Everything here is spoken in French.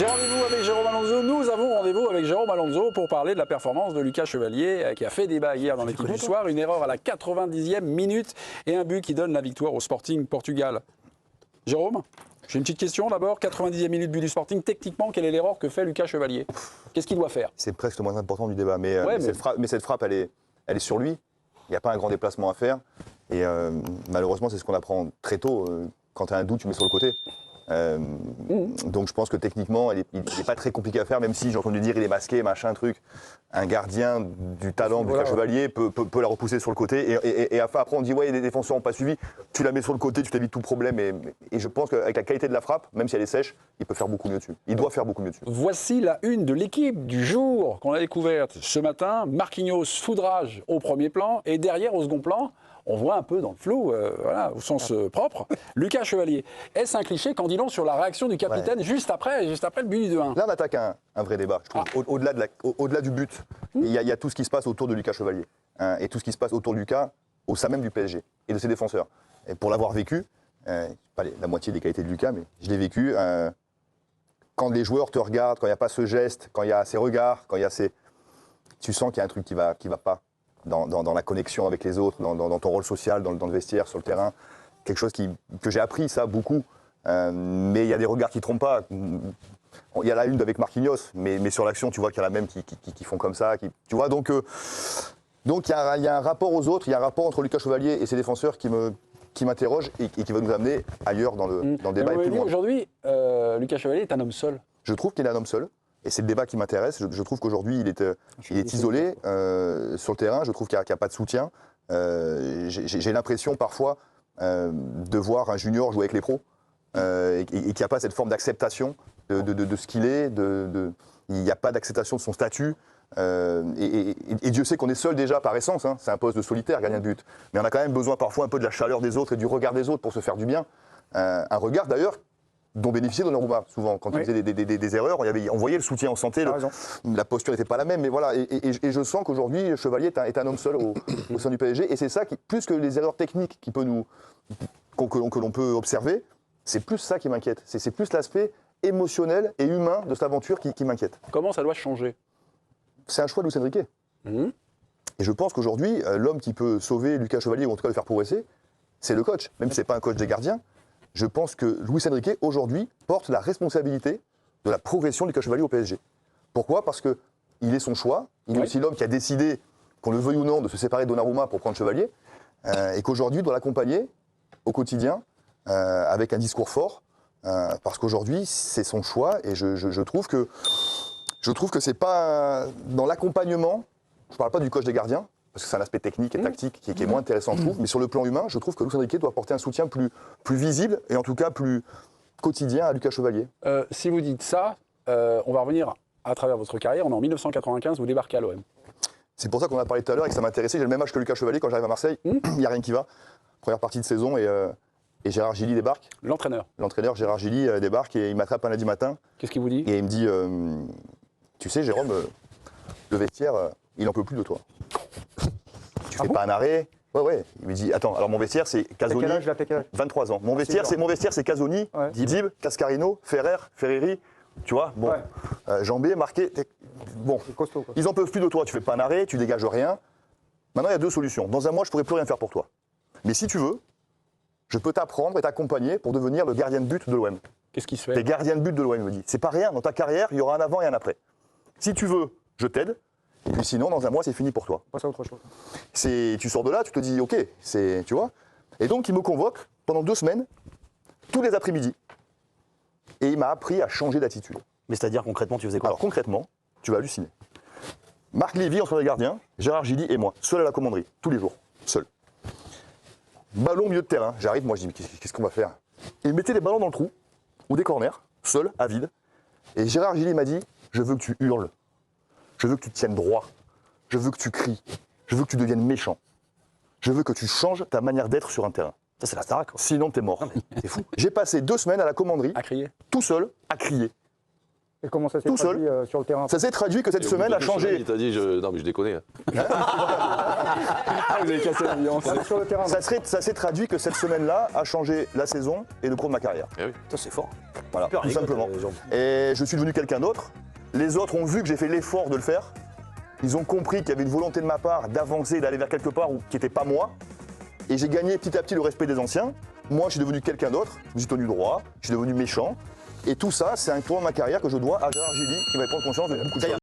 J'ai rendez-vous avec Jérôme Alonso. Nous avons rendez-vous avec Jérôme Alonso pour parler de la performance de Lucas Chevalier qui a fait débat hier dans l'équipe du soir. Une erreur à la 90e minute et un but qui donne la victoire au Sporting Portugal. Jérôme, j'ai une petite question d'abord. 90e minute but du Sporting. Techniquement, quelle est l'erreur que fait Lucas Chevalier? Qu'est-ce qu'il doit faire? C'est presque le moins important du débat. Mais cette frappe, elle est sur lui. Il n'y a pas un grand déplacement à faire. Et malheureusement, c'est ce qu'on apprend très tôt. Quand tu as un doute, tu mets sur le côté. Donc je pense que techniquement, il n'est pas très compliqué à faire, même si j'ai entendu dire il est masqué, machin, truc. Un gardien du talent du Chevalier peut la repousser sur le côté. Et après, on dit, ouais, les défenseurs n'ont pas suivi. Tu la mets sur le côté, tu t'évites tout problème. Et je pense qu'avec la qualité de la frappe, même si elle est sèche, il peut faire beaucoup mieux dessus. Il doit faire beaucoup mieux dessus. Voici la une de l'équipe du jour qu'on a découverte ce matin. Marquinhos, foudrage au premier plan. Et derrière, au second plan, on voit un peu dans le flou, voilà, au sens propre, Lucas Chevalier. Est-ce un cliché qu'en dit-on sur la réaction du capitaine juste après le but du 2-1? Là, on attaque un vrai débat, je trouve. Au-delà du but, il y a tout ce qui se passe autour de Lucas Chevalier. Et tout ce qui se passe autour de Lucas, au sein même du PSG et de ses défenseurs. Et pour l'avoir vécu, pas la moitié des qualités de Lucas, mais je l'ai vécu, quand les joueurs te regardent, quand il n'y a pas ce geste, quand il y a ces regards, quand il y a ces... Tu sens qu'il y a un truc qui va pas. Dans la connexion avec les autres, dans ton rôle social, dans le vestiaire, sur le terrain. Quelque chose que j'ai appris, ça, beaucoup. Mais il y a des regards qui ne trompent pas. Il y a la une avec Marquinhos, mais sur l'action, tu vois qu'il y en a même qui font comme ça. Tu vois, donc il y a un rapport aux autres, il y a un rapport entre Lucas Chevalier et ses défenseurs qui m'interroge et qui va nous amener ailleurs dans le débat. Aujourd'hui, Lucas Chevalier est un homme seul. Je trouve qu'il est un homme seul. Et c'est le débat qui m'intéresse. Je trouve qu'aujourd'hui, il est isolé sur le terrain. Je trouve qu'il n'y a pas de soutien. J'ai l'impression parfois de voir un junior jouer avec les pros et qu'il n'y a pas cette forme d'acceptation de ce qu'il est. Il n'y a pas d'acceptation de son statut. Et Dieu sait qu'on est seul déjà par essence. Hein. C'est un poste de solitaire, gardien de but. Mais on a quand même besoin parfois un peu de la chaleur des autres et du regard des autres pour se faire du bien. Un regard d'ailleurs dont bénéficiait Donnarumma souvent. Quand il faisait des erreurs, on voyait le soutien en santé, la posture n'était pas la même, mais voilà. Et je sens qu'aujourd'hui, Chevalier est un homme seul au sein du PSG, et c'est ça qui, plus que les erreurs techniques que l'on peut observer, c'est plus ça qui m'inquiète. C'est plus l'aspect émotionnel et humain de cette aventure qui m'inquiète. Comment ça doit changer? C'est un choix de Luis Enrique. Et je pense qu'aujourd'hui, l'homme qui peut sauver Lucas Chevalier, ou en tout cas le faire progresser, c'est le coach, même si ce n'est pas un coach des gardiens. Je pense que Luis Enrique, aujourd'hui, porte la responsabilité de la progression du Lucas Chevalier au PSG. Pourquoi? Parce qu'il est son choix. Il est aussi l'homme qui a décidé, qu'on le veuille ou non, de se séparer de Donnarumma pour prendre Chevalier. Et qu'aujourd'hui, il doit l'accompagner au quotidien, avec un discours fort. Parce qu'aujourd'hui, c'est son choix. Et je trouve que c'est pas dans l'accompagnement. Je ne parle pas du coach des gardiens, parce que c'est un aspect technique et tactique qui est moins intéressant, je trouve. Mais sur le plan humain, je trouve que Luis Enrique doit apporter un soutien plus visible et en tout cas plus quotidien à Lucas Chevalier. Si vous dites ça, on va revenir à travers votre carrière. On est en 1995, vous débarquez à l'OM. C'est pour ça qu'on a parlé tout à l'heure et que ça m'intéressait. J'ai le même âge que Lucas Chevalier quand j'arrive à Marseille. Il n'y a rien qui va. Première partie de saison et Gérard Gilly débarque. L'entraîneur. L'entraîneur Gérard Gilly débarque et il m'attrape un lundi matin. Qu'est-ce qu'il vous dit? Et il me dit, tu sais Jérôme, le vestiaire, il n'en peut plus de toi. Tu fais pas un arrêt? Ouais. Il me dit, attends, alors mon vestiaire c'est Casoni, 23 ans. Mon vestiaire c'est Casoni, Dib, Cascarino, Ferrer, Ferreri, tu vois, bon, Jambé, Marqué, bon, costaud, ils en peuvent plus de toi, tu fais pas un arrêt, tu dégages rien. Maintenant il y a deux solutions. Dans un mois je pourrais plus rien faire pour toi. Mais si tu veux, je peux t'apprendre et t'accompagner pour devenir le gardien de but de l'OM. Qu'est-ce qui se fait? T'es gardien de but de l'OM, me dit. C'est pas rien, dans ta carrière, il y aura un avant et un après. Si tu veux, je t'aide. Et puis sinon, dans un mois, c'est fini pour toi. Pas ça autre chose. Tu sors de là, tu te dis, ok, tu vois. Et donc, il me convoque pendant 2 semaines, tous les après-midi. Et il m'a appris à changer d'attitude. Mais c'est-à-dire, concrètement, tu faisais quoi? Alors, concrètement, tu vas halluciner. Marc Lévy, entraîneur des gardiens, Gérard Gilly et moi, seul à la commanderie, tous les jours, seul. Ballon au milieu de terrain. J'arrive, moi, je dis, mais qu'est-ce qu'on va faire? Il mettait les ballons dans le trou, ou des corners, seul, à vide. Et Gérard Gilly m'a dit, je veux que tu hurles. Je veux que tu te tiennes droit. Je veux que tu cries. Je veux que tu deviennes méchant. Je veux que tu changes ta manière d'être sur un terrain. Ça, c'est la Starac. Sinon, t'es mort. T'es fou. J'ai passé 2 semaines à la commanderie, À crier. tout seul, à crier. Et comment ça s'est Tout traduit sur le terrain? Ça s'est traduit que cette semaine a changé. Il t'a dit, non mais je déconne. Vous avez cassé l'ambiance. Sur le terrain. Ça s'est traduit que cette semaine-là a changé la saison et le cours de ma carrière. Ça, c'est fort. Voilà, tout simplement. Et je suis devenu quelqu'un d'autre. Les autres ont vu que j'ai fait l'effort de le faire. Ils ont compris qu'il y avait une volonté de ma part d'avancer, d'aller vers quelque part qui n'était pas moi. Et j'ai gagné petit à petit le respect des anciens. Moi, je suis devenu quelqu'un d'autre. Je me suis tenu droit. Je suis devenu méchant. Et tout ça, c'est un tour de ma carrière que je dois à Gérard Gilly qui va prendre conscience de beaucoup de choses.